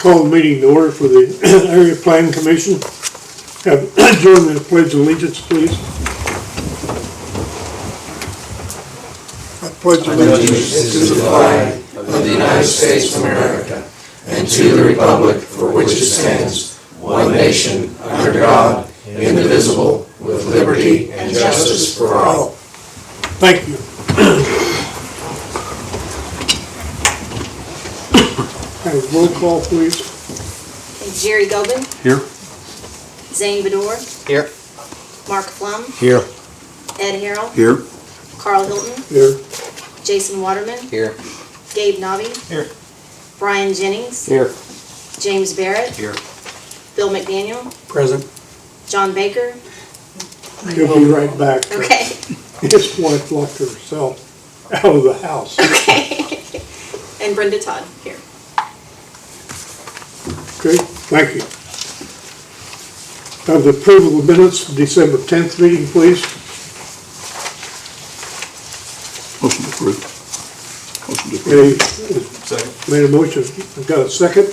Call the meeting to order for the Area Plan Commission. Have join in the Pledge of Allegiance, please. I pledge allegiance to the flag of the United States of America and to the republic for which it stands, one nation, under God, indivisible, with liberty and justice for all. Thank you. Okay, roll call, please. Jerry Gobin. Here. Zane Bedore. Here. Mark Flum. Here. Ed Harrell. Here. Carl Hilton. Here. Jason Waterman. Here. Gabe Nobby. Here. Brian Jennings. Here. James Barrett. Here. Bill McDaniel. Present. John Baker. He'll be right back. Okay. His wife locked herself out of the house. Okay. And Brenda Todd here. Okay, thank you. Have the approval of minutes for December 10th meeting, please. Motion approved. Motion approved. Okay, Second. made a motion. I've got a second.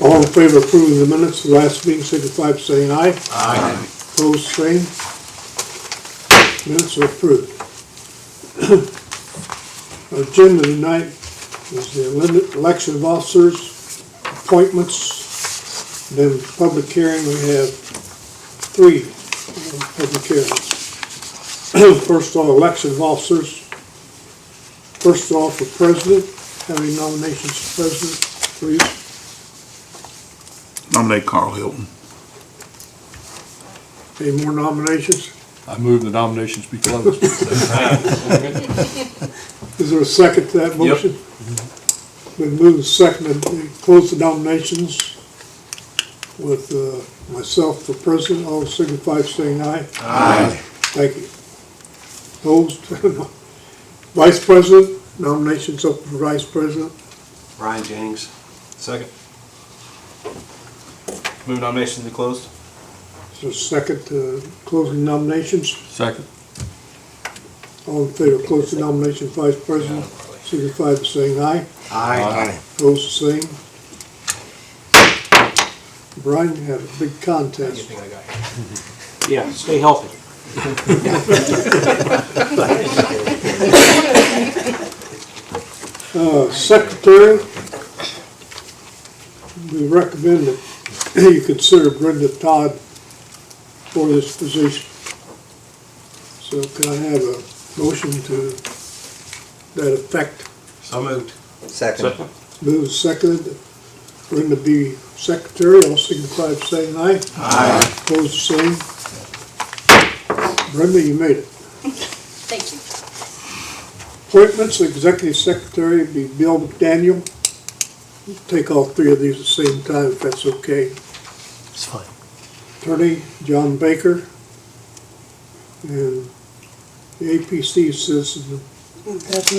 All in favor of approving the minutes of the last meeting, signify by saying aye. Aye. Opposed, same. Minutes are approved. Our agenda tonight is the election of officers, appointments, then public hearing. We have three public hearings. First of all, election of officers. First of all, for president, have any nominations for president, please? Nominate Carl Hilton. Any more nominations? I move the nominations be closed. Is there a second to that motion? Been moved and seconded to close the nominations with myself for president. All signify by saying aye. Aye. Thank you. Opposed? Vice president, nominations up for vice president. Brian Jennings. Second. Move nominations to be closed. Is there a second to closing nominations? Second. All in favor of closing nominations, vice president, signify by saying aye. Aye. Opposed, the same. Brian, you had a big contest. Yeah, stay healthy. Secretary, we recommend that you consider Brenda Todd for this position. So can I have a motion to that effect? So moved. Second. Move seconded, Brenda be secretary, all signify by saying aye. Aye. Opposed, the same. Brenda, you made it. Thank you. Appointments, executive secretary be Bill McDaniel. Take all three of these at the same time, if that's okay. It's fine. Attorney, John Baker. And the APC citizen, That's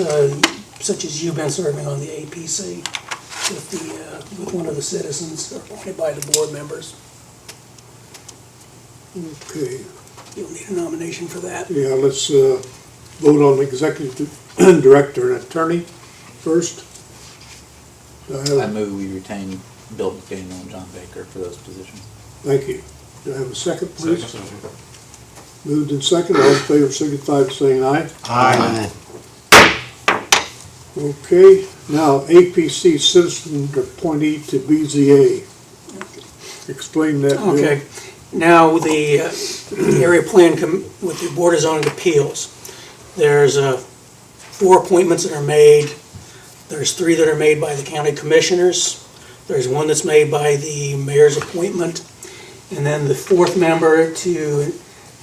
such as you've been serving on the APC with one of the citizens appointed by the board members. okay. You'll need a nomination for that. Yeah, let's vote on the executive director and attorney first. Do I have I move we retain Bill McDaniel and John Baker for those positions. Thank you. Do I have a second, please? Moved in second, all in favor signify by saying aye. Aye. Okay, now APC citizen appointee to BZA. Explain that, Bill. Okay, now the area plan with the Board of Zoning Appeals, there's 4 appointments that are made. There's 3 that are made by the county commissioners. There's 1 that's made by the mayor's appointment. And then the 4th member to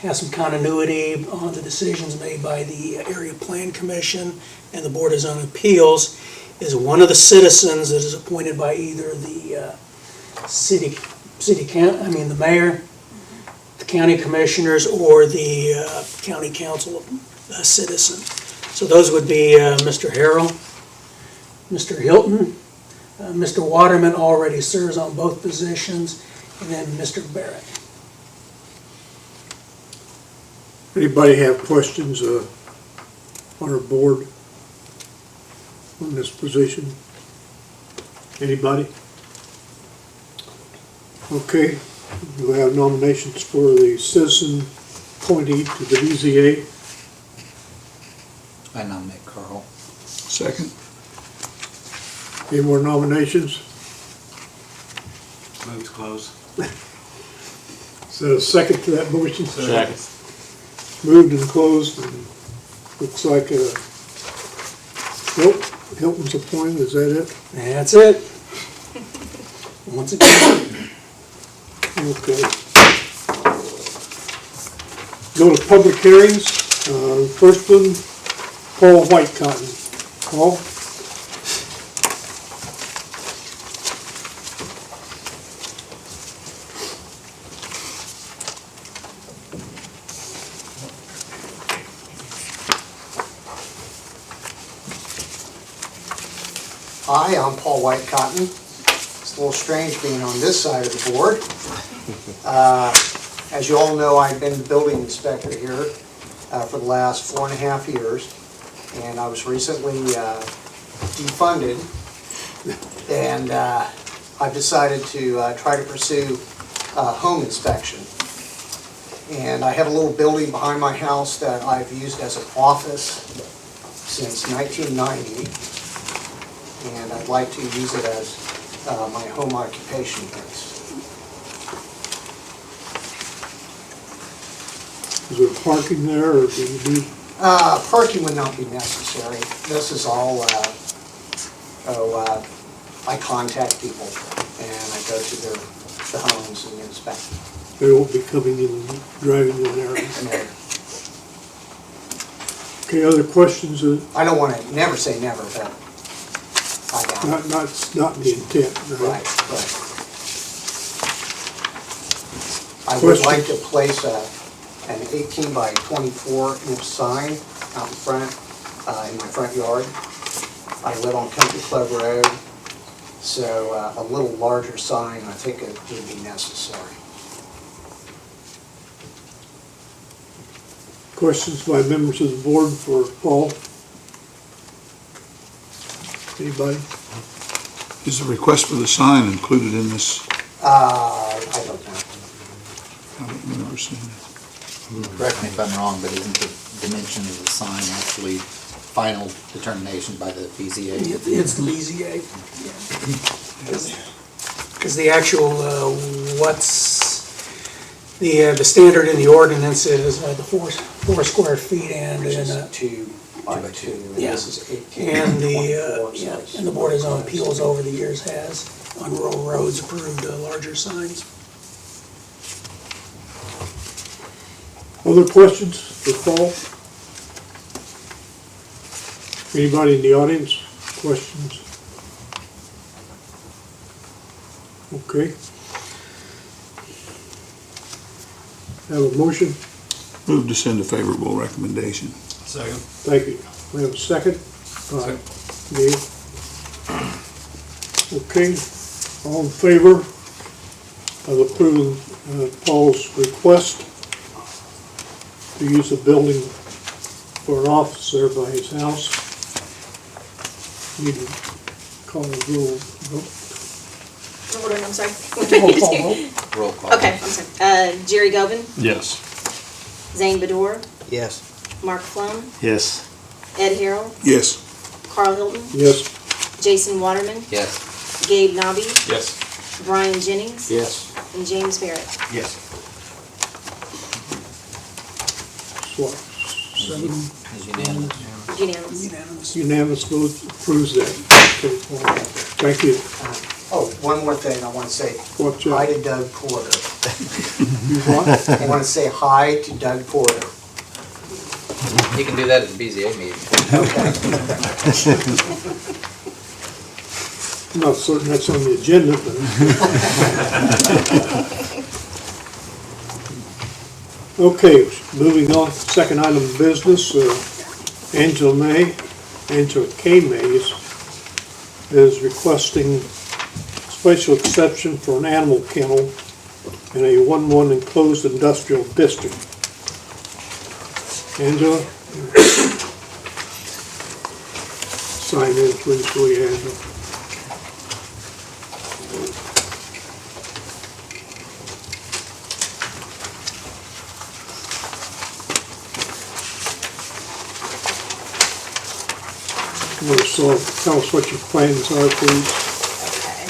have some continuity on the decisions made by the Area Plan Commission and the Board of Zoning Appeals is one of the citizens that is appointed by either the the mayor, the county commissioners, or the county council citizen. So those would be Mr. Harrell, Mr. Hilton, Mr. Waterman already serves on both positions, and then Mr. Barrett. Anybody have questions on our board on this position? Anybody? Okay, do we have nominations for the citizen appointee to the BZA? I nominate Carl. Second. Any more nominations? Move to close. Is there a second to that motion? Second. Moved and closed, and looks like, nope, Hilton's appointed, is that it? That's it. Once again, Okay. Go to public hearings. First one, Paul Whitecotton. Paul? Hi, I'm Paul Whitecotton. It's a little strange being on this side of the board. As you all know, I've been the building inspector here for the last 4.5 years, and I was recently defunded, and I've decided to try to pursue home inspection. And I have a little building behind my house that I've used as an office since 1990. And I'd like to use it as my home occupation base. Is there parking there, or do you need? Parking would not be necessary. This is all, I contact people and I go to the homes and inspect They won't be coming in and driving in there. them. Okay, other questions? I don't want to, never say never, but I doubt it. Not the intent, Right, right. I would like to place an 18 by 24 inch sign out in front, in my front yard. I live on Country Club Road, so a little larger sign, I think it would be necessary. Questions by members of the board for Paul? Anybody? Is the request for the sign included in this? I don't know. I don't remember seeing it. Correct me if I'm wrong, but isn't the dimension of the sign actually final determination by the BZA? it's the BZA. Because the actual, what's the standard in the ordinance is the 4 square feet and Which is then, 2 by 2, and Yeah. this is 18 and by the, 24, so it's- and the Board of Zoning Appeals over the years has, on rural roads, approved larger signs. Other questions for Paul? Anybody in the audience? Questions? Okay. Have a motion? Move to send a favorable recommendation. Second. Thank you. We have a second? Dave? Okay, all in favor of approving Paul's request to use the building for an office there by his house? Need to call a roll vote. Order, I'm sorry. Roll call vote. Roll call. Okay, I'm sorry. Jerry Govan, Yes. Zane Bedore, Yes. Mark Flum, Yes. Ed Harrell, Yes. Carl Hilton, Yes, Jason Waterman, Yes. Gabe Nobby, Yes. Brian Jennings, Yes. and James Barrett. Yes. what, seven, Is unanimous. Unanimous. Unanimous. unanimous vote approves that. Okay, Paul. Thank you. Oh, one more thing I want to say. What's Hi your, to Doug Porter. you what? I want to say hi to Doug Porter. You can do that at the BZA meeting. I'm not certain that's on the agenda, but. Okay, moving on, second item of business, Angela K. Mays is requesting special exception for an animal kennel in a 1-1 enclosed industrial district. Angela? Sign in, please, will you, Angela? so tell us what your plans are, please. Okay.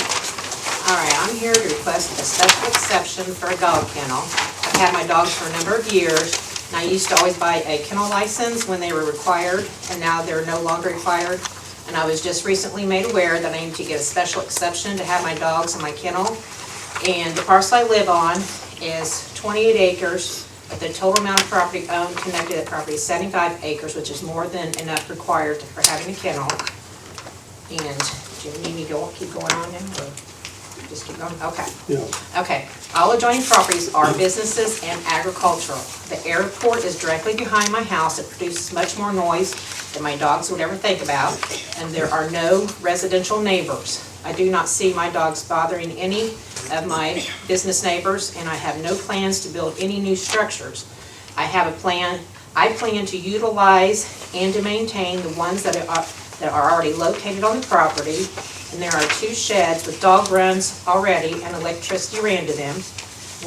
All right, I'm here to request a special exception for a dog kennel. I've had my dogs for a number of years, and I used to always buy a kennel license when they were required, and now they're no longer required. And I was just recently made aware that I need to get a special exception to have my dogs in my kennel. And the parcel I live on is 28 acres, but the total amount of property owned connected to that property is 75 acres, which is more than enough required for having a kennel. And do you need me to keep going on now, or just keep going? Okay. Yeah, Okay, all adjoining properties are businesses and agricultural. The airport is directly behind my house. It produces much more noise than my dogs would ever think about, and there are no residential neighbors. I do not see my dogs bothering any of my business neighbors, and I have no plans to build any new structures. I plan to utilize and to maintain the ones that are already located on the property, and there are 2 sheds with dog runs already and electricity ran to them.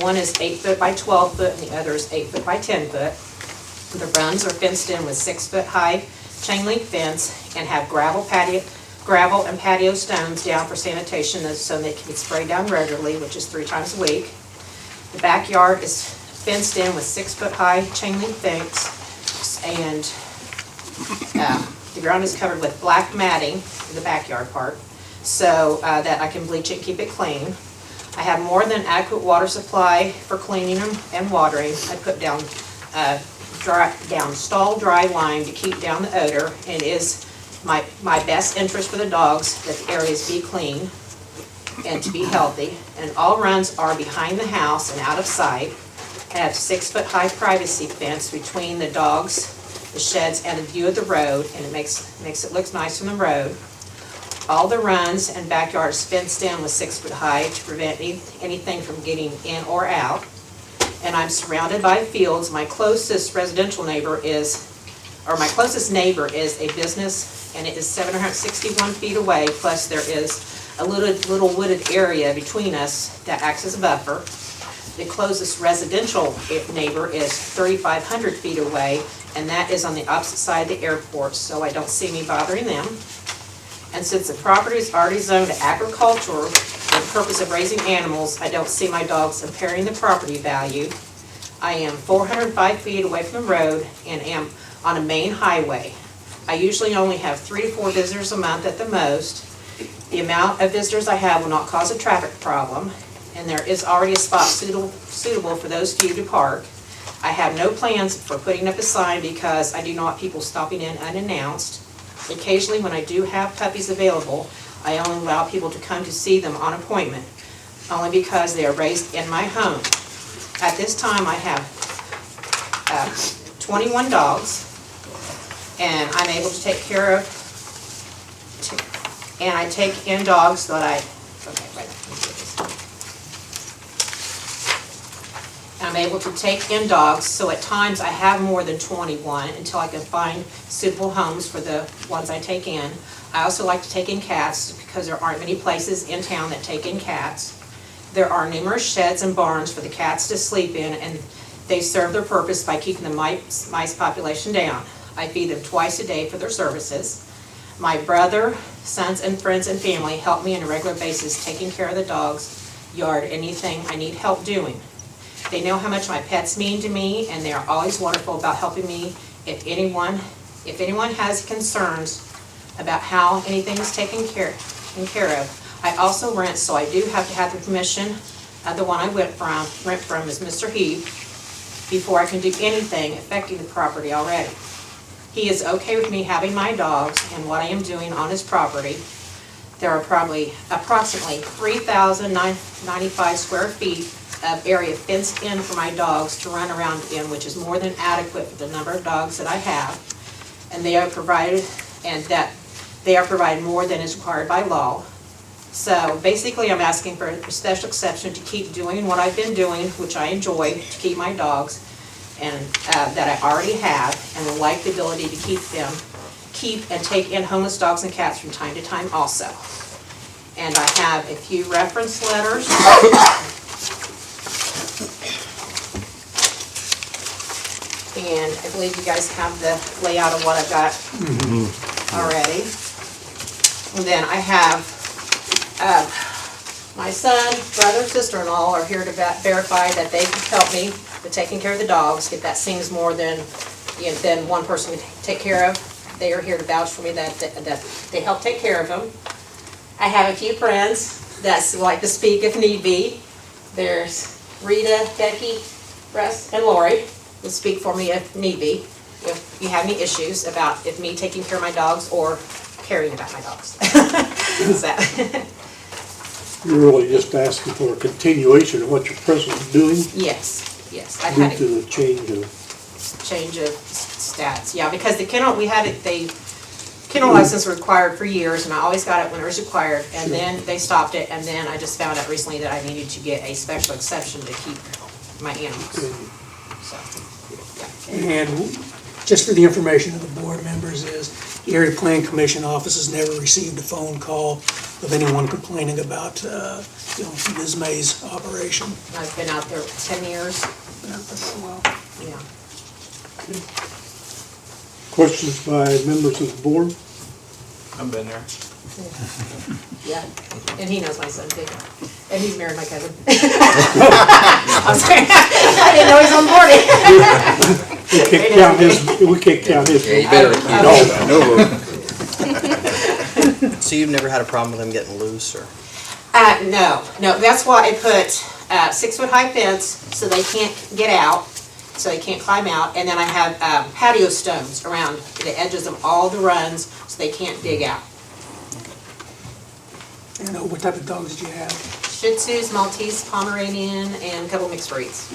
One is 8 foot by 12 foot and the other is 8 foot by 10 foot. The runs are fenced in with 6 foot high chain link fence and have gravel and patio stones down for sanitation so they can be sprayed down regularly, which is 3 times a week. The backyard is fenced in with 6 foot high chain link fence, and the ground is covered with black matting in the backyard part, so that I can bleach it and keep it clean. I have more than adequate water supply for cleaning them and watering. I put down stall dry lime to keep down the odor, and it is my best interest for the dogs that the areas be clean and to be healthy. And all runs are behind the house and out of sight. I have 6 foot high privacy fence between the dogs, the sheds, and the view of the road, and it makes it look nice from the road. All the runs and backyards fenced in with 6 foot high to prevent anything from getting in or out. And I'm surrounded by fields. My closest neighbor is a business, and it is 761 feet away, plus there is a little wooded area between us that acts as a buffer. The closest residential neighbor is 3,500 feet away, and that is on the opposite side of the airport, so I don't see me bothering them. And since the property is already zoned to agriculture for the purpose of raising animals, I don't see my dogs impairing the property value. I am 405 feet away from the road and am on a main highway. I usually only have 3 to 4 visitors a month at the most. The amount of visitors I have will not cause a traffic problem, and there is already a spot suitable for those few to park. I have no plans for putting up a sign because I do not want people stopping in unannounced. Occasionally, when I do have puppies available, I only allow people to come to see them on appointment, only because they are raised in my home. At this time, I have 21 dogs, and I'm able to take care of, and I take in dogs that I'm able to take in dogs, so at times I have more than 21 until I can find suitable homes for the ones I take in. I also like to take in cats because there aren't many places in town that take in cats. There are numerous sheds and barns for the cats to sleep in, and they serve their purpose by keeping the mice population down. I feed them twice a day for their services. My brother, sons, and friends and family help me on a regular basis taking care of the dogs, yard, anything I need help doing. They know how much my pets mean to me, and they are always wonderful about helping me. If anyone has concerns about how anything is taken care of, I also rent, so I do have to have the permission of the one I rent from is Mr. Heath before I can do anything affecting the property already. He is okay with me having my dogs and what I am doing on his property. There are approximately 3,095 square feet of area fenced in for my dogs to run around in, which is more than adequate for the number of dogs that I have. And they are provided more than is required by law. So basically, I'm asking for a special exception to keep doing what I've been doing, which I enjoy, to keep my dogs, and that I already have, and would like the ability to keep and take in homeless dogs and cats from time to time also. And I have a few reference letters. And I believe you guys have the layout of what I've got already. And then I have, my son, brother, sister-in-law are here to verify that they can help me with taking care of the dogs. If that seems more than, than one person can take care of, they are here to vouch for me that they help take care of them. I have a few friends that like to speak if need be. There's Rita, Becky, Russ, and Lori will speak for me if need be, if you have any issues about if me taking care of my dogs or caring about my dogs. So. You're really just asking for a continuation of what you're presently doing Yes, yes. I've due had to a the change of, change of stats. Yeah, because the kennel, we had it, kennel license required for years, and I always got it when it was required, and then they stopped it, and then I just found out recently that I needed to get a special exception to keep my animals. So, yeah. And just for the information of the board members is, the Area Plan Commission office has never received a phone call of anyone complaining about, Ms. May's operation. I've been out there 10 years, yeah. questions by members of the board? I've been there. Yeah, and he knows my son too, and he's married my cousin. I'm sorry, I didn't know he's on board. We can't count his. Yeah, you better No. So you've never had a problem with them getting loose, or? No, that's why I put 6-foot high fence so they can't get out, so they can't climb out, and then I have patio stones around the edges of all the runs so they can't dig out. And what type of dogs did you have? Shih Tzus, Maltese, Pomeranian, and a couple mixed breeds.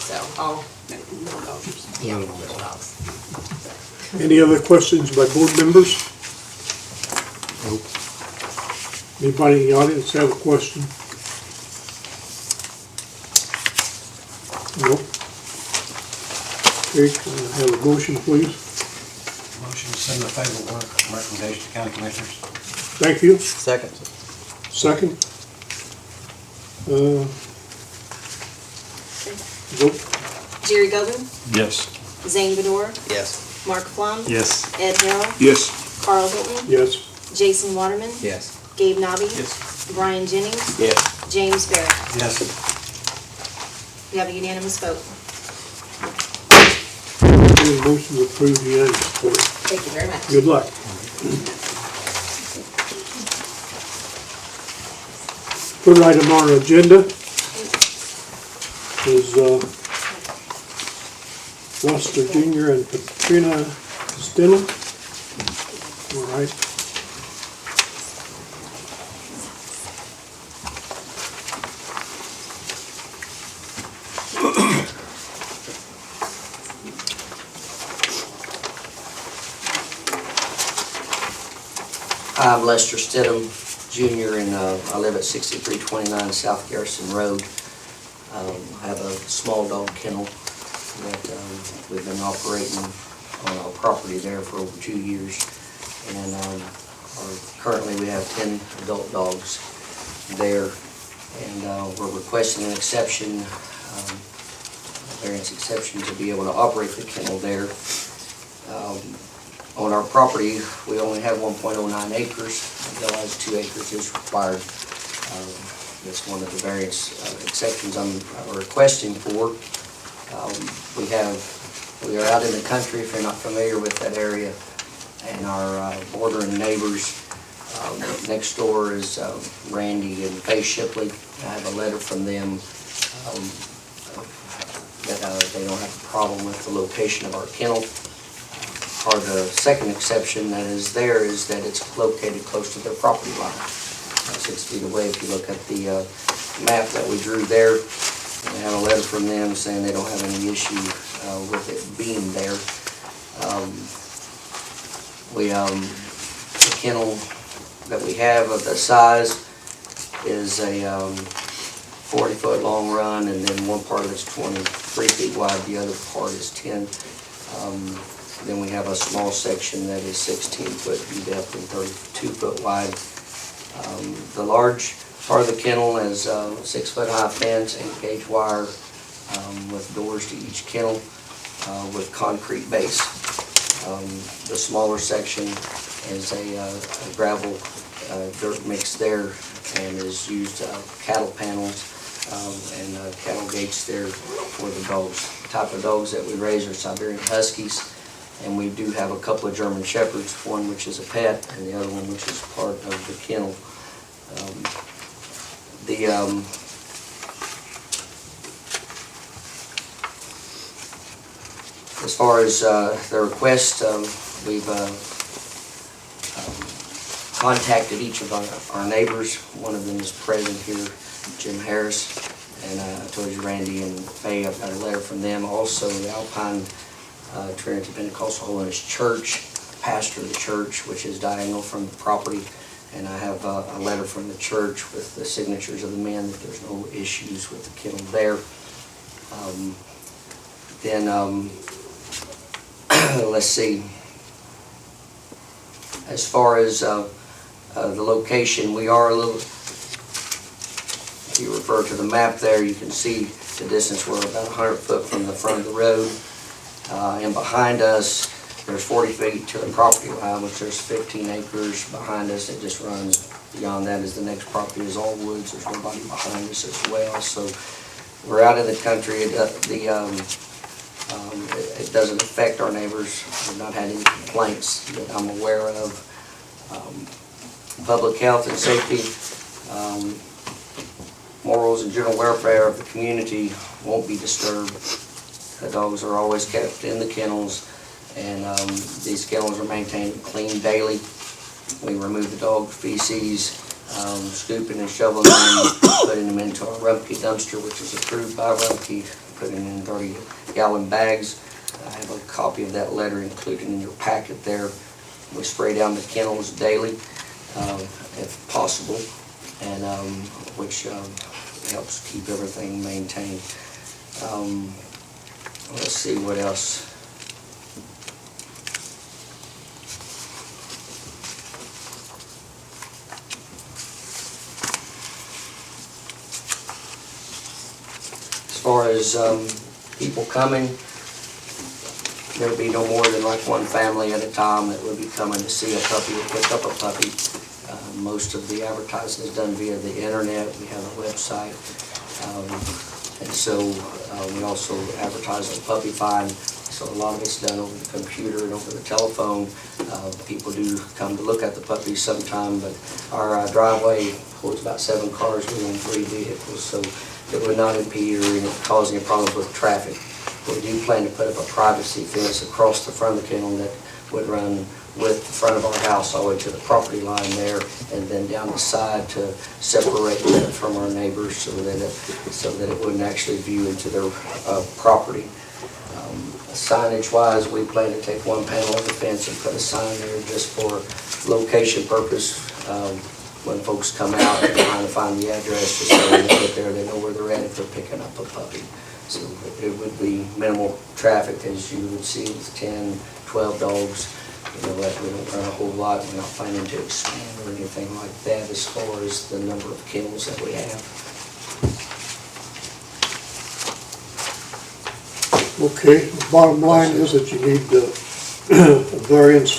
So, all, yeah, little dogs. Any other questions by board members? Anybody in the audience have a question? Nope. Okay, can I have a motion, please? Motion to send the favorable recommendation to county commissioners. Thank you. Second. Second? Vote. Jerry Gogan, Yes. Zane Bedore, Yes. Mark Plum, Yes. Ed Hill, Yes. Carl Hilton, Yes. Jason Waterman, Yes. Gabe Nobby, Yes. Brian Jennings, Yes. James Barrett. Yes. You have a unanimous vote. Any motion to approve the unanimous vote. Thank you very much. Good luck. Third item on our agenda is Lester Jr. and Katrina Stidham. All right. I'm Lester Stidham Jr. and I live at 6329 South Garrison Road. I have a small dog kennel that we've been operating on our property there for over 2 years. And currently we have 10 adult dogs there. And we're requesting an exception, variance exception to be able to operate the kennel there. On our property, we only have 1.09 acres. I realize 2 acres is required. That's one of the variance exceptions I'm requesting for. We are out in the country, if you're not familiar with that area, and our bordering neighbors next door is Randy and Faye Shipley. I have a letter from them that they don't have a problem with the location of our kennel. Or the second exception that is there is that it's located close to their property line, 6 feet away. If you look at the map that we drew there, I have a letter from them saying they don't have any issue with it being there. The kennel that we have of the size is a 40-foot long run, and then one part of it's 23 feet wide, the other part is 10. Then we have a small section that is 16 foot in depth and 32 foot wide. The large part of the kennel is 6 foot high fence, 8 gauge wire with doors to each kennel with concrete base. The smaller section is a gravel dirt mix there, and is used cattle panels and cattle gates there for the dogs. The type of dogs that we raise are Siberian Huskies, and we do have a couple of German Shepherds, one which is a pet and the other one which is part of the kennel. As far as the request, we've contacted each of our neighbors. One of them is present here, Jim Harris, and I told you Randy and Faye, I've got a letter from them. Also, the Alpine Trinity Pentecostal Holiness Church, pastor of the church, which is diagonal from the property, and I have a letter from the church with the signatures of the men that there's no issues with the kennel there. Let's see. As far as the location, we are a little, if you refer to the map there, you can see the distance. We're about 100 foot from the front of the road. And behind us, there's 40 feet to the property line, which there's 15 acres behind us. It just runs beyond that as the next property is all woods. There's nobody behind us as well. So we're out in the country. It doesn't affect our neighbors. We've not had any complaints that I'm aware of. Public health and safety, morals and general welfare of the community won't be disturbed. The dogs are always kept in the kennels, and these kennels are maintained clean daily. We remove the dog feces, scooping and shoveling them, putting them into our Rumpke dumpster, which is approved by Rumpke, putting them in 30-gallon bags. I have a copy of that letter included in your packet there. We spray down the kennels daily, if possible, and which helps keep everything maintained. Let's see what else. As far as people coming, there'll be no more than like one family at a time that will be coming to see a puppy or pick up a puppy. Most of the advertising is done via the internet. We have a website. And so we also advertise on Puppy Find. So a lot of it's done over the computer and over the telephone. People do come to look at the puppies sometime, but our driveway holds about 7 cars within 3 vehicles, so it would not impede or cause any problems with traffic. We do plan to put up a privacy fence across the front of the kennel that would run with the front of our house all the way to the property line there, and then down the side to separate that from our neighbors so that it wouldn't actually view into their property. Signage-wise, we plan to take one panel of the fence and put a sign there just for location purpose. When folks come out and trying to find the address, just so they know there, they know where they're at if they're picking up a puppy. So it would be minimal traffic as you would see with 10, 12 dogs. You know, that we don't run a whole lot. We're not planning to expand or anything like that as far as the number of kennels that we have. Okay, the bottom line is that you need a variance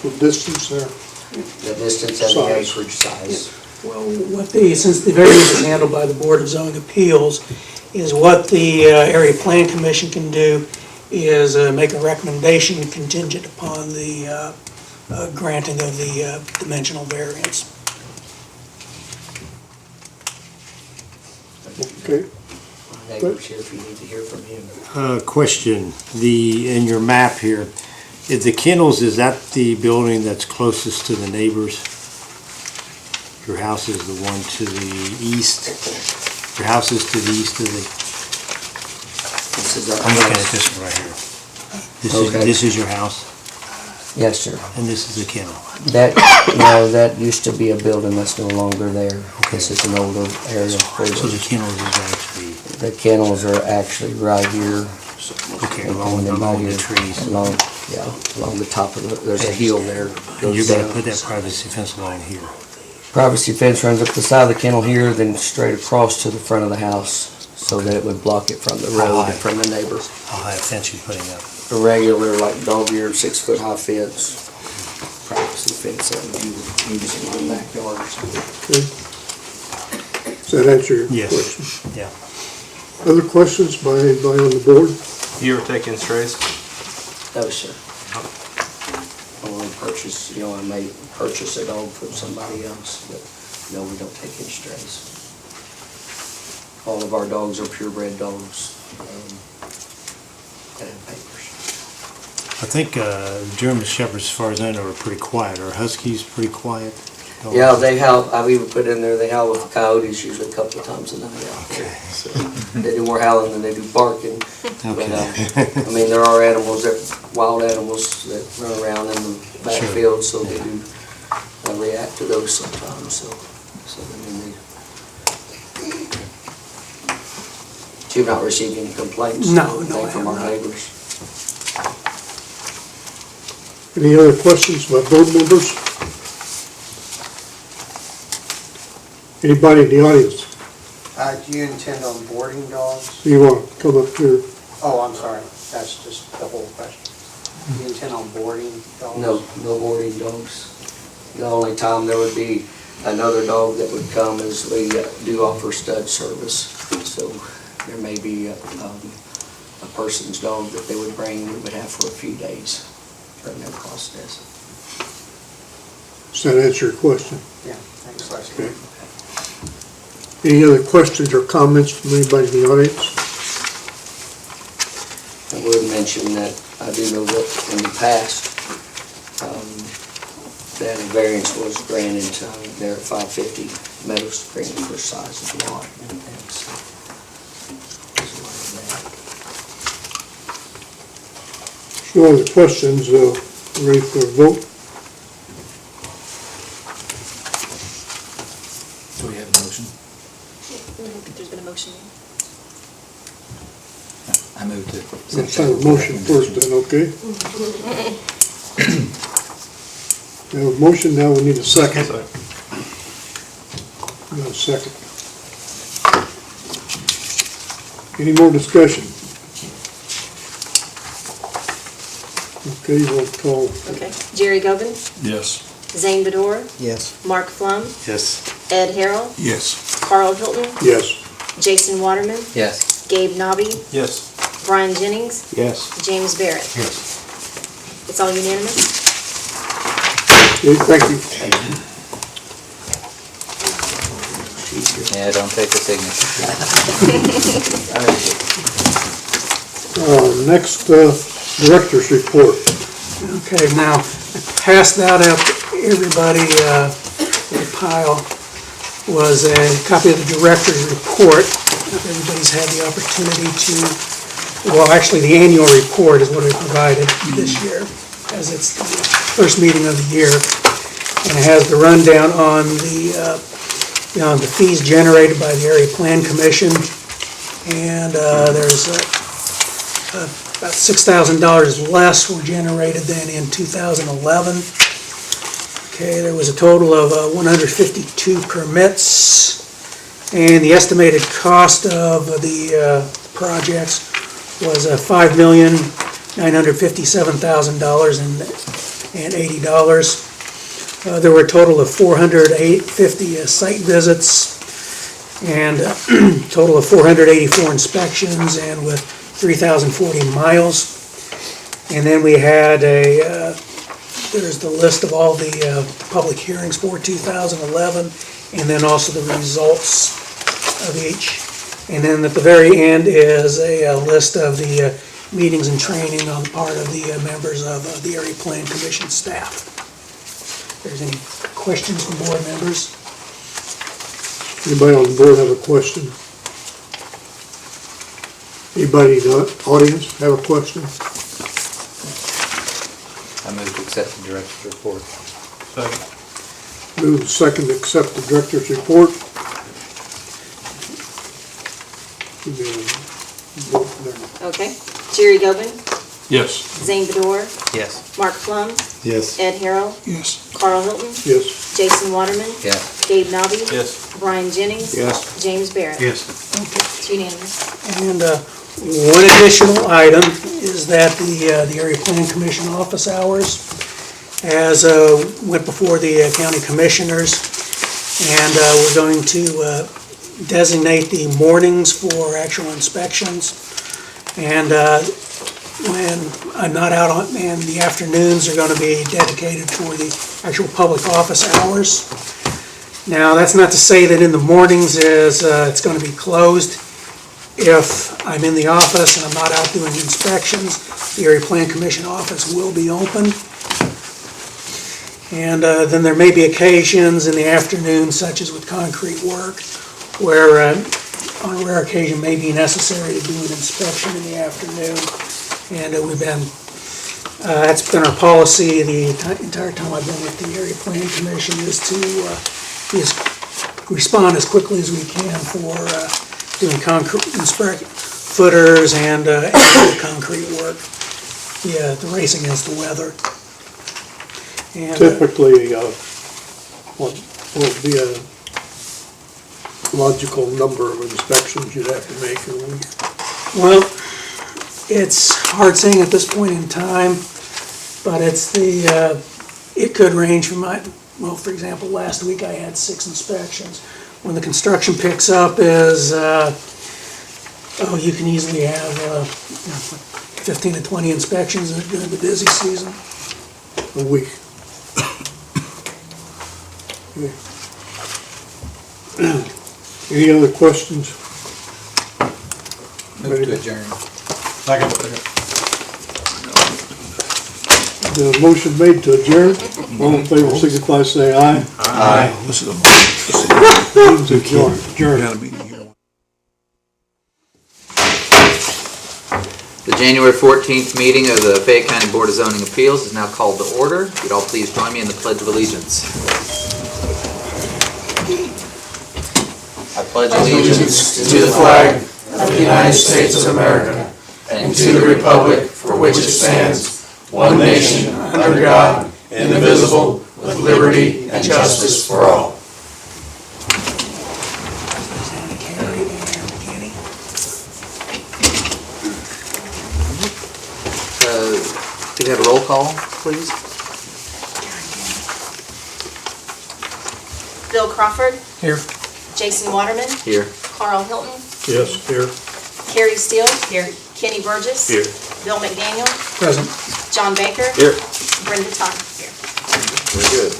for distance there. The distance and the acreage size. Well, since the variance is handled by the Board of Zoning Appeals, is what the Area Plan Commission can do is make a recommendation contingent upon the granting of the dimensional variance. Okay. Neighbors here if you need to hear from him. Question, in your map here, is the kennels, is that the building that's closest to the neighbors? Your house is the one to the east? Your house is to the east of the... This is our I'm looking at house. this one right here. Okay. This is your house, Yes, sir. and this is the kennel. That used to be a building that's no longer there. This is an older area. So the kennels is actually, The kennels are actually right here. okay, and along then right the here, trees. Along the top of there's a hill there. And goes you're gonna down. put that privacy fence along here. Privacy fence runs up the side of the kennel here, then straight across to the front of the house, so that it would block it from the road and from the neighbors. How high a fence you putting up? a regular, like dog ear, 6-foot high fence, privacy fence that we use in my backyard. Okay. Does that answer your Yes. question? Yeah. Other questions by anybody on the board? You ever take in strays? No, sir. I only purchase, I may purchase a dog from somebody else, but no, we don't take in strays. All of our dogs are purebred dogs, that have papers. I think German Shepherds, as far as I know, are pretty quiet. Are Huskies pretty quiet? Yeah, they howl, I've even put in there, they howl with the coyotes usually a couple of times a night out there. So they do more howling than they do barking. But, there are animals, wild animals that run around in the backfield, so they do react to those sometimes, so you've not received any complaints? No, I From have our not. neighbors? Any other questions by board members? Anybody in the audience? Do you intend on boarding dogs? Do you want to come up here? Oh, I'm sorry, that's just the whole question. Do you intend on boarding dogs? No boarding dogs. The only time there would be another dog that would come is we do offer stud service. So there may be a person's dog that they would bring, we would have for a few days for no cost us. Does that answer your question? Yeah, thanks, Les. Okay. Any other questions or comments from anybody in the audience? I would mention that I do know that in the past, that a variance was granted there at 550 Meadow Spring for size of the lot. And so, there's a lot of that. No other questions, ready for a vote? Do we have a motion? There's been a motion. I move to. Let's have a motion first then, okay? We have a motion, now we need a second. We got a second. Any more discussion? Okay, we'll call. Okay. Jerry Govan, Yes. Zane Bedore, Yes. Mark Plum, Yes. Ed Harrell, Yes. Carl Hilton, Yes. Jason Waterman, Yes. Gabe Nobby, Yes. Brian Jennings, Yes. James Barrett. Yes. It's all unanimous? Okay, thank you. Yeah, don't take the signature. Next, director's report. Okay, now, I passed that out to everybody, in a pile, was a copy of the director's report. If everybody's had the opportunity to, well, actually, the annual report is what we provided this year, as it's the first meeting of the year. And it has the rundown on the fees generated by the Area Plan Commission. And there's about $6,000 less were generated than in 2011. Okay, there was a total of 152 permits, and the estimated cost of the projects was $5,957,080. There were a total of 450 site visits, and a total of 484 inspections, and with 3,040 miles. And then we had there's the list of all the public hearings for 2011, and then also the results of each. And then at the very end is a list of the meetings and training on the part of the members of the Area Plan Commission staff. If there's any questions from board members? Anybody on the board have a question? Anybody in the audience have a question? I move to accept the director's report. Move to second to accept the director's report. Okay. Jerry Govan, Yes. Zane Bedore, Yes. Mark Plum, Yes. Ed Harrell, Yes. Carl Hilton, Yes. Jason Waterman, Yes. Gabe Nobby, Yes. Brian Jennings, Yes. James Barrett. Yes. It's unanimous. And one additional item is that the Area Plan Commission office hours as went before the county commissioners, and we're going to designate the mornings for actual inspections. And when I'm not out on, and the afternoons are going to be dedicated for the actual public office hours. Now, that's not to say that in the mornings it's going to be closed. If I'm in the office and I'm not out doing inspections, the Area Plan Commission office will be open. And then there may be occasions in the afternoon, such as with concrete work, where on a rare occasion may be necessary to do an inspection in the afternoon. And that's been our policy the entire time I've been with the Area Plan Commission, is to respond as quickly as we can for doing concrete footers and concrete work. The race against the weather. And, Typically, what would be a logical number of inspections you'd have to make a week? well, it's hard saying at this point in time, but it could range from for example, last week I had 6 inspections. When the construction picks up you can easily have 15 to 20 inspections during the busy season. A week? Okay. Any other questions? Move to adjourn. The motion made to adjourn. All in favor, signify by saying aye. Aye. This is a, Meeting's adjourned. we had a meeting here. The January 14th meeting of the Fayette County Board of Zoning Appeals is now called to order. If you'd all please join me in the Pledge of Allegiance. I pledge allegiance to the flag of the United States of America and to the republic for which it stands, one nation, under God, indivisible, with liberty and justice for all. Could you have a roll call, please? Bill Crawford, Here. Jason Waterman, Here. Carl Hilton, Yes, here. Carrie Steele. Here. Kenny Burgess. Here. Bill McDaniel, Present. John Baker. Here. Brenda Todd. Here. Very good.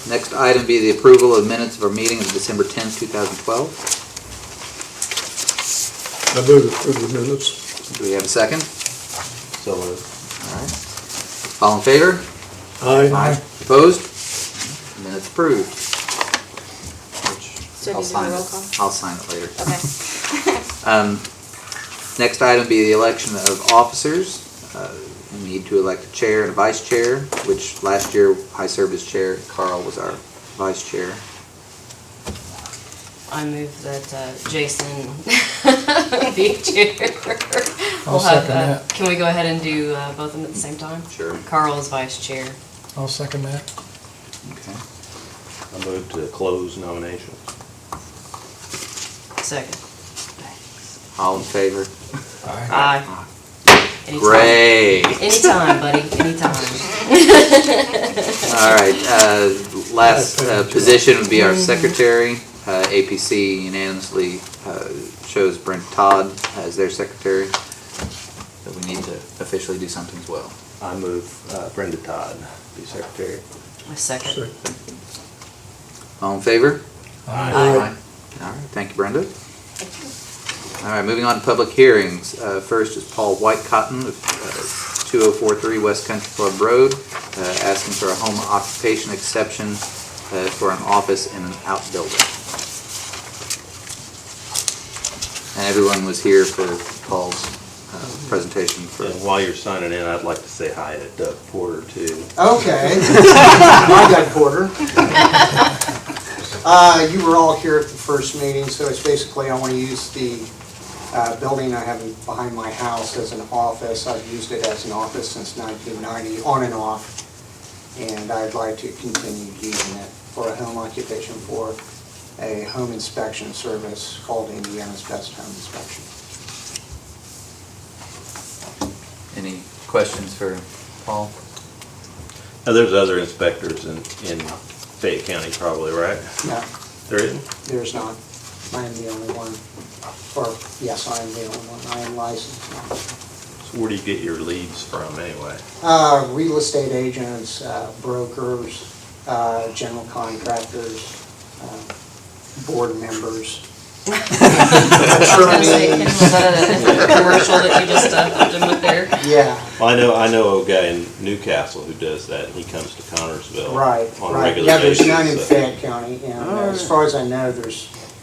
Next item be the approval of minutes of our meeting of December 10th, 2012. I move to approve the minutes. Do we have a second? So moved. All right. All in favor? Aye. Opposed? Minutes approved. So I'll do you do sign a roll it. call? I'll sign it later. Okay. Next item be the election of officers. We need to elect a chair and a vice chair, which last year I served as chair. Carl was our vice chair. I move that Jason be chair. I'll second that. Can we go ahead and do both of them at the same time? Sure. Carl is vice chair. I'll second that. Okay. I move to close nominations. Second. All in favor? Aye. Anytime. Great. Anytime, buddy, anytime. All right, last position would be our secretary. APC unanimously chose Brent Todd as their secretary. So we need to officially do something as well. I move Brenda Todd be secretary. A second. All in favor? Aye. All right, thank you, Brenda. All right, moving on to public hearings. First is Paul Whitecotton of 2043 West Country Club Road, asking for a home occupation exception for an office in an outbuilding. And everyone was here for Paul's presentation. And while you're signing in, I'd like to say hi to Doug Porter too. Okay. My Doug Porter. You were all here at the first meeting, so it's basically I want to use the building I have behind my house as an office. I've used it as an office since 1990, on and off, and I'd like to continue using it for a home occupation for a home inspection service called Indiana's Best Home Inspection. Any questions for Paul? Now, there's other inspectors in Fayette County probably, right? No, There isn't? there's not. I am the only one. Or, yes, I am the only one. I am licensed. So where do you get your leads from anyway? Real estate agents, brokers, general contractors, board members. I was gonna say, Ken, was that a commercial that you just helped him with there? Yeah, Well, I know a guy in Newcastle who does that, and he comes to Connersville right, on a right. regular Yeah, there's basis. none in so- Fayette County, and as far as I know,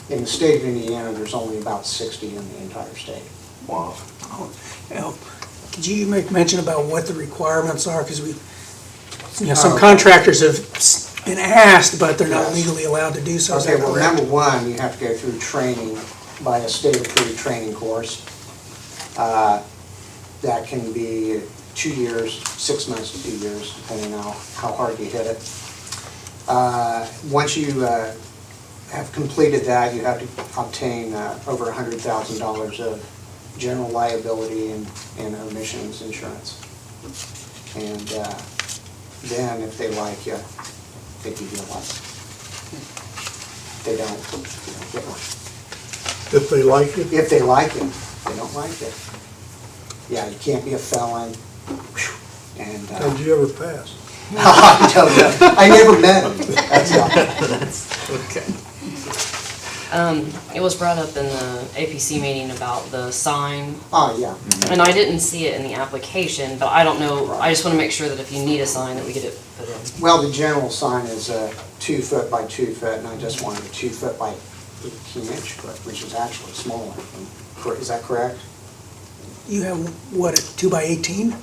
in the state of Indiana, there's only about 60 in the entire state. Wow. Now, could you make mention about what the requirements are? Because some contractors have been asked, but they're not Yes. legally allowed to do so. Is Okay, that well, correct? number one, you have to go through training by a state-approved training course. That can be 2 years, 6 months to 2 years, depending on how hard you hit it. Once you have completed that, you have to obtain over $100,000 of general liability and omissions insurance. And then, if they like you, they give you a license. If they don't, you don't get one. If they like it. If they like it, they don't like it. Yeah, you can't be a felon. And How'd you ever pass? I don't know. I never met him. That's all. Okay. It was brought up in the APC meeting about the sign, Oh, yeah. and I didn't see it in the application, but I don't know, I just wanna make sure that if you need a sign, that we get it put in. Well, the general sign is 2 foot by 2 foot, and I just wanted a 2 foot by 18 inch foot, which is actually smaller. Is that correct? You have, what, a 2x18?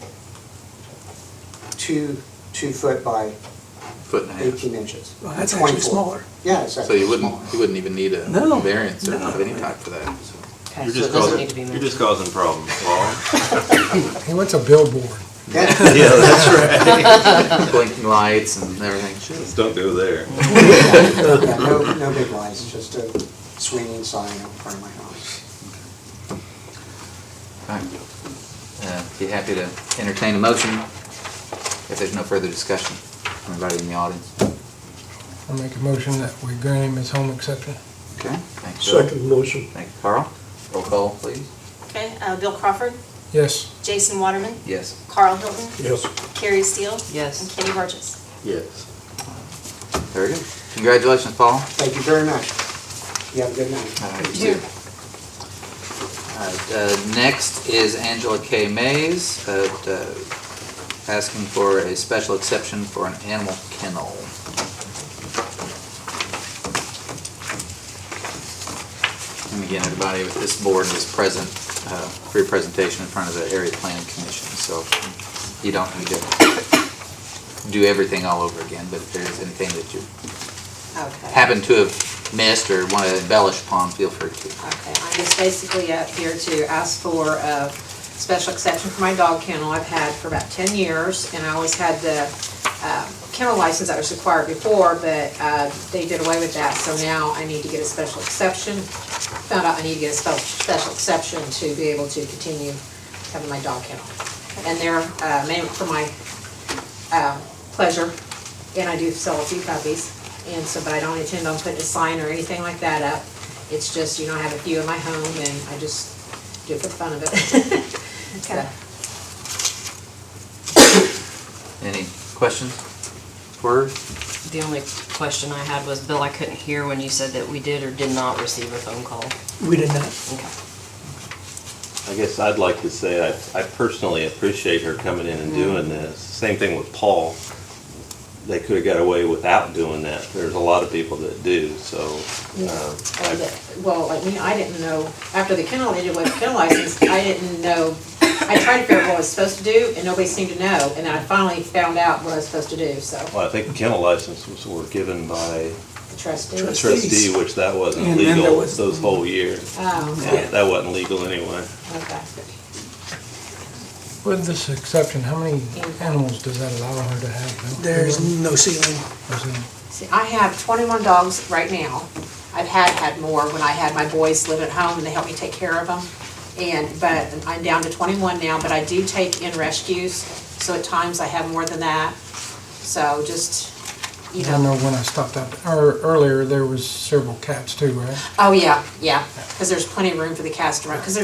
2 foot by Foot and a half. 18 inches. Well, that's actually 24. smaller. Yeah, it's So actually you smaller. wouldn't even need a No. variance or No. of any type for that, so. Okay, You're so just it doesn't causing, need to be you're mentioned. just causing problems, Paul. He wants a billboard. Yeah. Yeah, that's right. Blinking lights and everything. Just don't go there. Yeah, no big lights, just a swinging sign in front of my house. All right. Be happy to entertain a motion if there's no further discussion from anybody in the audience. I'll make a motion that we grant him his home exception. Okay, thank you, Bill. Second motion. Thank you, Carl. Roll call, please. Okay, Bill Crawford, Yes. Jason Waterman, Yes. Carl Hilton, Yes. Carrie Steele, Yes. and Kenny Burgess. Yes. Very good. Congratulations, Paul. Thank you very much. You have a good night. You too. All right, next is Angela K. Mays, asking for a special exception for an animal kennel. And again, everybody with this board is present for your presentation in front of the Area Planning Commission, so you don't need to do everything all over again, but if there is anything that you Okay. happen to have missed or want to embellish upon, feel free to. Okay, I'm just basically up here to ask for a special exception for my dog kennel I've had for about 10 years, and I always had the kennel license that was required before, but they did away with that, so now I need to get a special exception. Found out I need to get a special exception to be able to continue having my dog kennel. And they're mainly for my pleasure, and I do sell a few puppies. And so, but I don't intend on putting a sign or anything like that up. It's just, I have a few in my home and I just do it for the fun of it. Okay. Any questions for her? The only question I had was, Bill, I couldn't hear when you said that we did or did not receive a phone call. We did not. Okay. I guess I'd like to say I personally appreciate her coming in and doing this. Same thing with Paul. They could have got away without doing that. There's a lot of people that do, so. Well, like me, I didn't know, after the kennel, they did away with the kennel license, I didn't know, I tried to figure out what I was supposed to do and nobody seemed to know. And then I finally found out what I was supposed to do, so. Well, I think the kennel licenses were given by The trustee. a trustee, which that wasn't And then there legal was- those whole years. Oh, That wasn't legal anyway. okay. With this exception, how many animals does that allow her to have? There's no ceiling. See, I have 21 dogs right now. I've had more when I had my boys live at home and they helped me take care of them. But I'm down to 21 now, but I do take in rescues, so at times I have more than that. So just, you I know when I stopped up earlier, there was several cats too, right? Oh, yeah, because there's plenty of room for the cats to run, because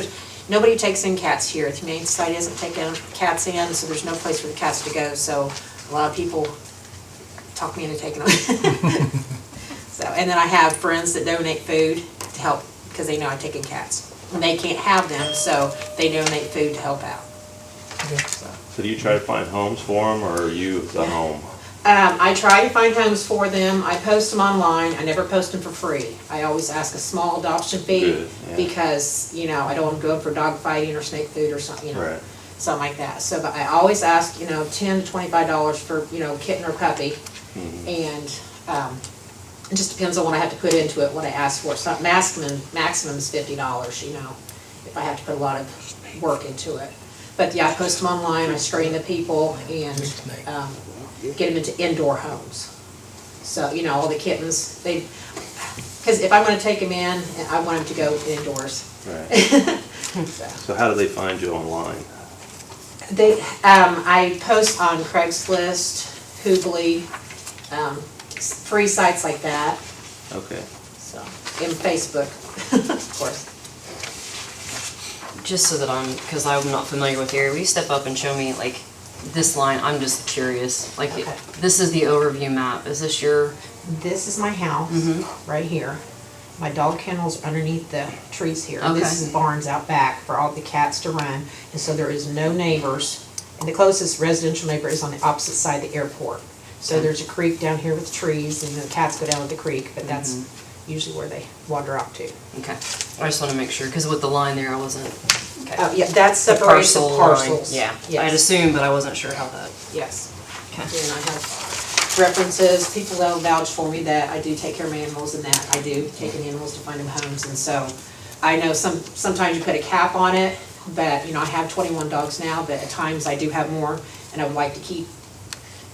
nobody takes in cats here. The Humane Society doesn't take cats in, so there's no place for the cats to go, so a lot of people talk me into taking them. So, and then I have friends that donate food to help, because they know I take in cats. And they can't have them, so they donate food to help out. So do you try to find homes for them, or are you the home? I try to find homes for them. I post them online. I never post them for free. I always ask a small adoption fee. Good, yeah. Because, I don't want to go for dog fighting or snake food or something, Right. something like that. So, but I always ask, $10 to $25 for, kitten or puppy. Mhm. And, it just depends on what I have to put into it, what I ask for. So maximum is $50, if I have to put a lot of work into it. But yeah, I post them online, I screen the people and get them into indoor homes. So, all the kittens, because if I'm gonna take them in, I want them to go indoors. Right. So how do they find you online? I post on Craigslist, Hoobly, free sites like that, Okay. so, and Facebook, of course. Just so that because I'm not familiar with the area, will you step up and show me, like, this line? I'm just curious. Like, Okay. this is the overview map. Is this your? This is my house, right here. My dog kennels are underneath the trees here. Okay. This is barns out back for all the cats to run, and so there is no neighbors. And the closest residential neighbor is on the opposite side of the airport. So there's a creek down here with trees, and the cats go down to the creek, but that's usually where they wander off to. Okay. I just want to make sure, because with the line there, I wasn't. Okay. Oh, yeah, that The separates the parcel line. parcels. Yeah. Yes. I'd assume, but I wasn't sure how that. Yes. Okay. And I have references, people that'll vouch for me that I do take care of my animals and that I do take in animals to find them homes. And so I know sometimes you put a cap on it, but, I have 21 dogs now, but at times I do have more, and I would like to keep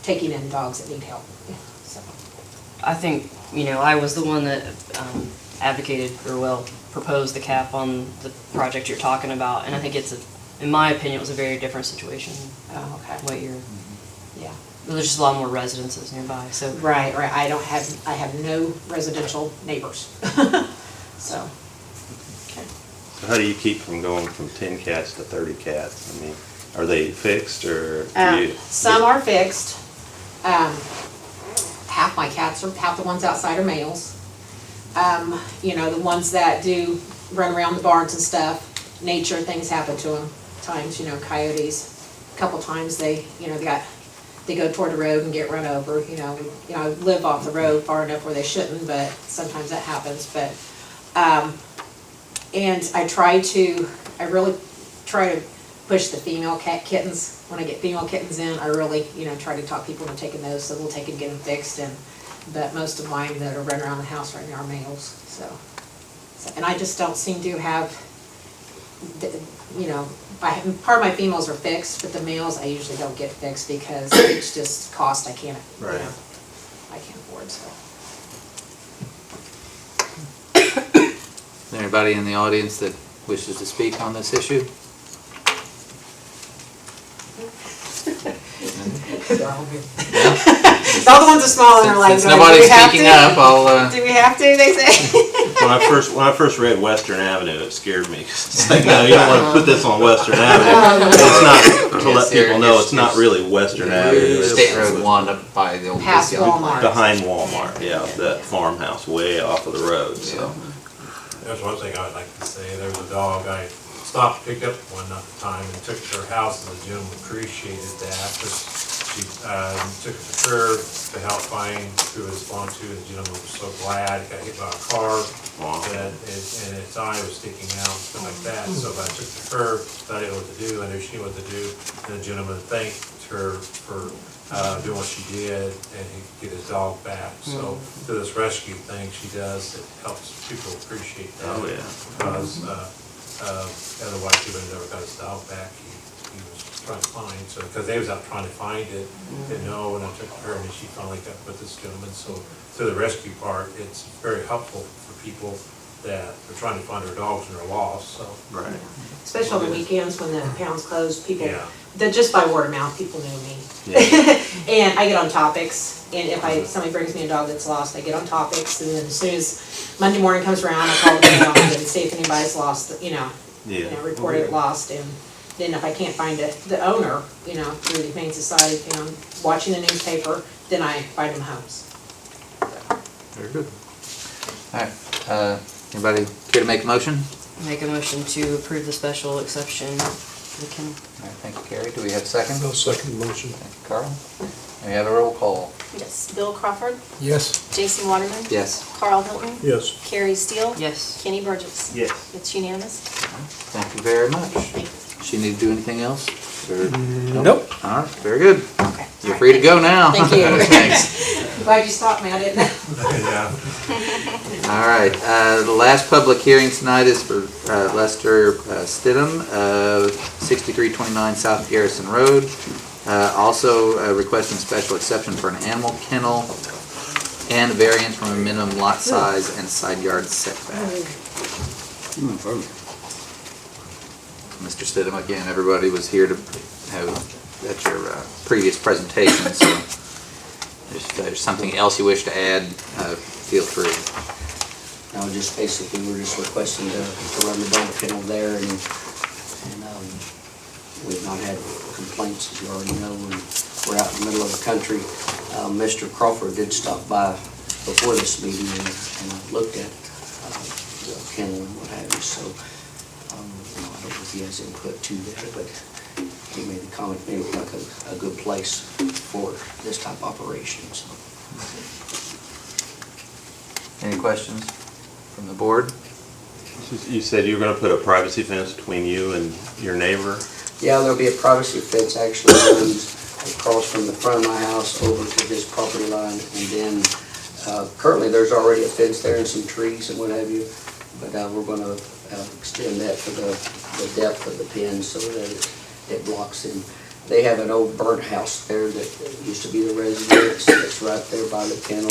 taking in dogs that need help. So. I think, I was the one that advocated, or proposed the cap on the project you're talking about, and I think in my opinion, it was a very different situation. Oh, okay. What you're, Yeah. there's just a lot more residences nearby, so. Right. I have no residential neighbors. So. Okay. So how do you keep from going from 10 cats to 30 cats? I mean, are they fixed, or Some are fixed. Half the ones outside are males. The ones that do run around the barns and stuff, nature things happen to them. Times, coyotes. A couple times they go toward the road and get run over. I live off the road far enough where they shouldn't, but sometimes that happens. But and I really try to push the female kittens. When I get female kittens in, I really, try to talk people into taking those, so we'll take and get them fixed. But most of mine that are running around the house right now are males. So and I just don't seem to have, part of my females are fixed, but the males I usually don't get fixed because it's just cost I can't, Right. I can't afford. So. Is there anybody in the audience that wishes to speak on this issue? All the ones are small and are like, Since do nobody's we have speaking to? up, I'll, Do we have to, they say? When I first read Western Avenue, it scared me. It's like, no, you don't want to put this on Western Avenue. It's not, to let people know, it's not really Western Avenue. State It's Road 1 up by the old. Past Biscayne Walmart. plant. behind Walmart, yeah, that farmhouse way off of the road, so. There's one thing I would like to say. There was a dog I stopped, picked up one time and took it to her house, and the gentleman appreciated that. She took it to curb to help find who it was belonged to, and the gentleman was so glad. It got hit by a car, and its eye was sticking out, stuff like that. So I took it to curb, thought I knew what to do, I knew she knew what to do, and the gentleman thanked her for doing what she did, and he could get his dog back. So through this rescue thing she does, it helps people appreciate that. Oh, yeah. Because otherwise he would have never got his dog back. He was trying to find, so, because they was out trying to find it, didn't know, and I took her, and she finally got with this gentleman. So through the rescue part, it's very helpful for people that they're trying to find their dogs and they're lost, so. Right. Especially on the weekends when the pound's closed, people, Yeah. just by word of mouth, people know me. And I get on topics, and if somebody brings me a dog that's lost, I get on topics, and then as soon as Monday morning comes around, I call the mail and see if anybody's lost, report it lost, and then if I can't find the owner, through the Humane Society, watching the newspaper, then I find them homes. Very good. All right, anybody care to make a motion? Make a motion to approve the special exception for the kennel. All right, thank you, Carrie. Do we have a second? I'll second the motion. Thank you, Carl. And we have a roll call. Yes. Bill Crawford, Yes. Jason Waterman, Yes. Carl Hilton, Yes. Carrie Steele, Yes. Kenny Burgess. Yes. It's unanimous. Thank you very much. Thank you. She need to do anything else? Or- Nope. All right, very good. Okay. You're free to go now. Thank you. Thanks. I'm glad you stopped me, I didn't know. Yeah. All right, the last public hearing tonight is for Lester Stidham, 6329 South Garrison Road. Also requesting special exception for an animal kennel and a variance from a minimum lot size and side yard setback. Mr. Stidham, again, everybody was here to have at your previous presentation, so if there's something else you wish to add, feel free. No, just basically, we're just requesting to run the dog kennel there, and we've not had complaints, as you already know, and we're out in the middle of the country. Mr. Crawford did stop by before this meeting and looked at the kennel and what have you, so I don't know if he has input to that, but he made the comment, maybe it looked like a good place for this type of operation, so. Any questions from the board? You said you were gonna put a privacy fence between you and your neighbor? Yeah, there'll be a privacy fence actually runs across from the front of my house over to this property line, and then currently there's already a fence there and some trees and what have you, but we're going to extend that for the depth of the pen so that it blocks in. They have an old burnt house there that used to be the residence. It's right there by the kennel,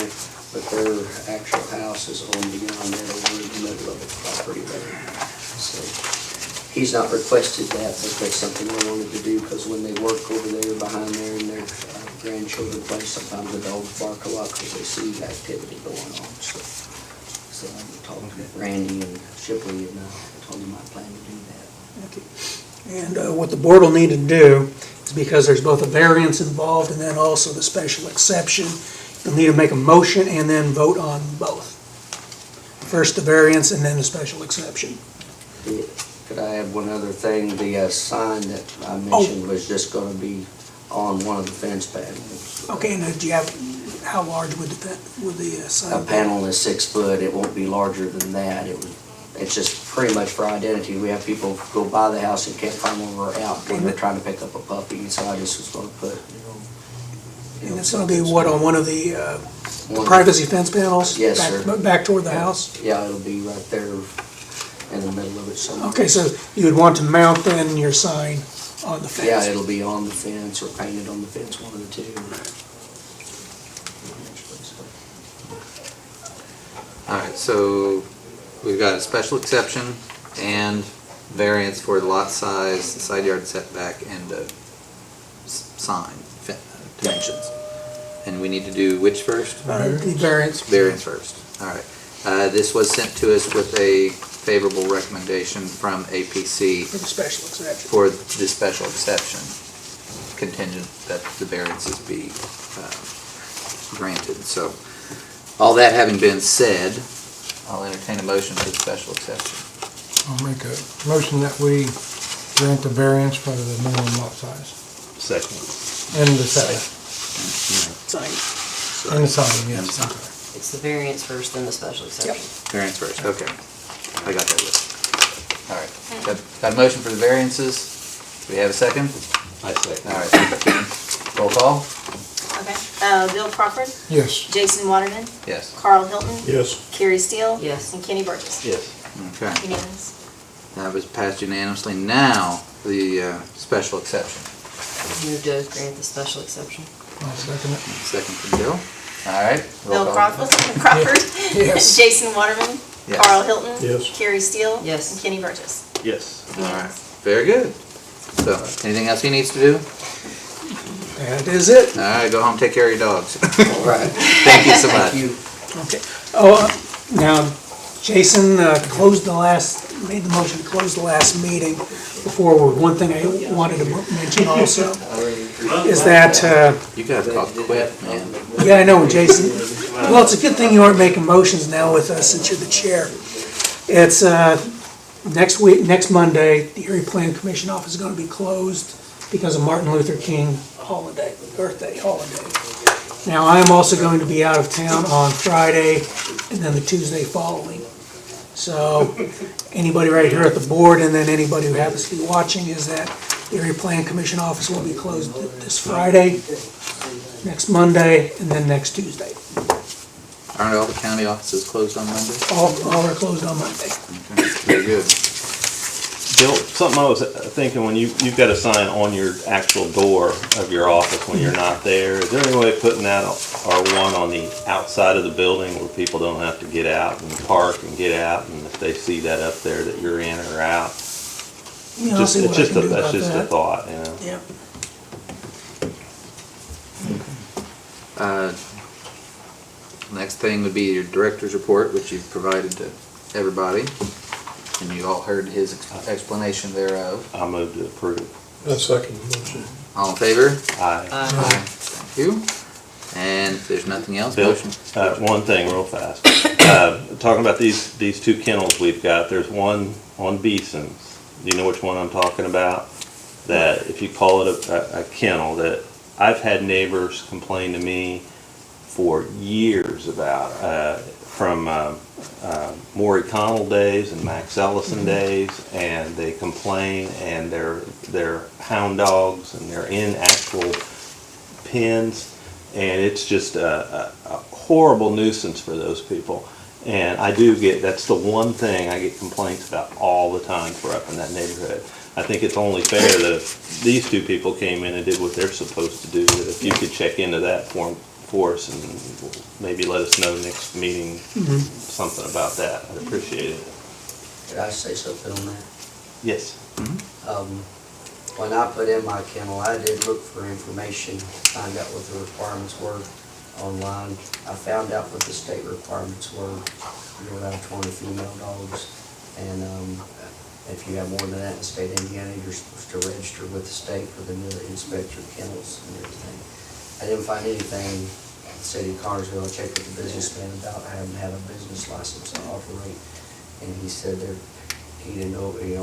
but their actual house is on beyond that over in the middle of the property there. So he's not requested that, but that's something I wanted to do, because when they work over there behind there in their grandchildren place, sometimes the dogs bark a lot because they see activity going on. So I talked to Randy and Shipley and told them I plan to do that. And what the board will need to do is, because there's both a variance involved and then also the special exception, you'll need to make a motion and then vote on both. First the variance and then the special exception. Could I add one other thing? The sign that I mentioned was just going to be on one of the fence panels. Okay, and do you have, how large would the sign A be? panel is 6 foot. It won't be larger than that. It's just pretty much for identity. We have people go by the house and can't find when we're out when they're trying to pick up a puppy, so I just was going to put, And it's gonna be what, on one of the One- privacy fence panels? Yes, Back- sir. Back toward the house? Yeah, it'll be right there in the middle of it somewhere. Okay, so you would want to mount then your sign on the fence? Yeah, it'll be on the fence or painted on the fence, one of the two. All right, so we've got a special exception and variance for the lot size, side yard setback, and sign dimensions. And we need to do which first? The variance. Variance first, all right. This was sent to us with a favorable recommendation from APC For the special exception. for the special exception, contingent that the variances be granted. So, all that having been said, I'll entertain a motion for the special exception. I'll make a motion that we grant the variance for the minimum lot size. Second. And the setback. Sign. And the sign, yes. It's the variance first, then the special exception. Variance first, okay. I got that list. All right, got a motion for the variances. Do we have a second? I second. All right, thank you, Ken. Roll call? Okay. Bill Crawford, Yes. Jason Waterman, Yes. Carl Hilton, Yes. Carrie Steele. Yes. And Kenny Burgess. Yes. Okay, Unanimous. that was passed unanimously. Now, the special exception. Move to grant the special exception. I'll second it. Second from Bill. All right. roll Bill call. Crawford, Yes. Jason Waterman, Yes. Carl Hilton. Yes. Carrie Steele. Yes. And Kenny Burgess. Yes. All right, very good. So, anything else he needs to do? That is it. All right, go home, take care of your dogs. All right. Thank you so much. Thank you. Okay. Oh, now, Jason made the motion to close the last meeting. Before, one thing I wanted to mention also is that, You gotta talk quick, man. yeah, I know, Jason. Well, it's a good thing you aren't making motions now with us since you're the chair. It's next Monday, the Erie Plan Commission office is going to be closed because of Martin Luther King birthday holiday. Now, I am also going to be out of town on Friday and then the Tuesday following. So, anybody right here at the board and then anybody who happens to be watching is that the Erie Plan Commission office will be closed this Friday, next Monday, and then next Tuesday. Aren't all the county offices closed on Monday? All are closed on Monday. Okay, very good. Bill, something I was thinking, when you've got a sign on your actual door of your office when you're not there, is there any way of putting that or one on the outside of the building where people don't have to get out and park and get out, and if they see that up there that you're in or out? Yeah, I'll see what I can do That's about just a that. thought, you know? Yeah. Next thing would be your director's report, which you've provided to everybody. And you all heard his explanation thereof. I move to approve. A second motion. All in favor? Aye. Aye. Thank you. And if there's nothing else, Bill, motion. one thing real fast. Talking about these two kennels we've got, there's one on Beeson's. Do you know which one I'm talking about? That if you call it a kennel, that I've had neighbors complain to me for years about, from Maury Connell days and Max Ellison days, and they complain, and they're hound dogs, and they're in actual pens, and it's just a horrible nuisance for those people. And I do that's the one thing I get complaints about all the time for up in that neighborhood. I think it's only fair that if these two people came in and did what they're supposed to do, that if you could check into that for us and maybe let us know next meeting something about that. I'd appreciate it. Could I say something on that? Yes. When I put in my kennel, I did look for information, find out what the requirements were online. I found out what the state requirements were. You're allowed 20 female dogs, and if you have more than that in the state of Indiana, you're supposed to register with the state for them to inspect your kennels and everything. I didn't find anything in the city of Connersville. I checked with the businessman about having to have a business license to operate, and he said that he didn't know, he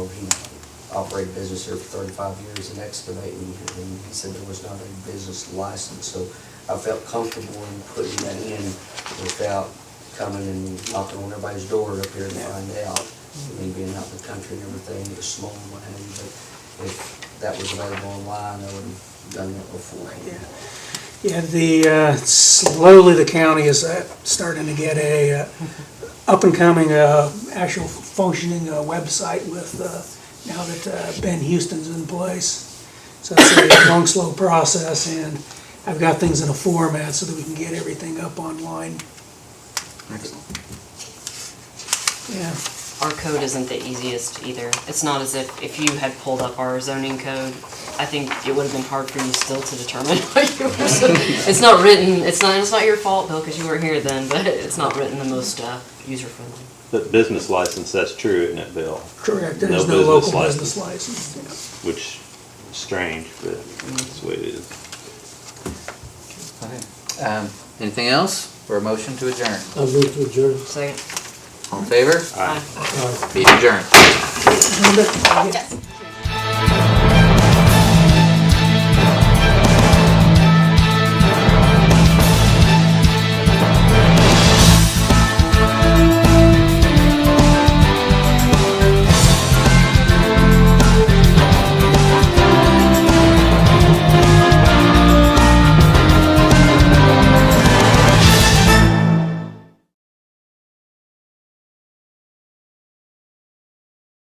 operated business here for 35 years in excavating, and he said there was not a business license. So I felt comfortable in putting that in without coming and knocking on everybody's door up here to find out. Me being out in the country and everything, it was small and what have you, but if that was available online, I would have done that before. Yeah, slowly the county is starting to get a up and coming actual functioning website with now that Ben Houston's in place. So it's a long, slow process, and I've got things in a format so that we can get everything up online. Excellent. Yeah. Our code isn't the easiest either. It's not as if you had pulled up our zoning code, I think it would have been hard for you still to determine what you were. It's not written, it's not your fault, Bill, because you weren't here then, but it's not written the most user-friendly. But business license, that's true, isn't it, Bill? Correct, there's no local business license. Yeah. Which is strange, but that's the way it is. Okay. Anything else, or a motion to adjourn? I move to adjourn. Second. All in favor? Aye. Meeting adjourned. Linda, Yes.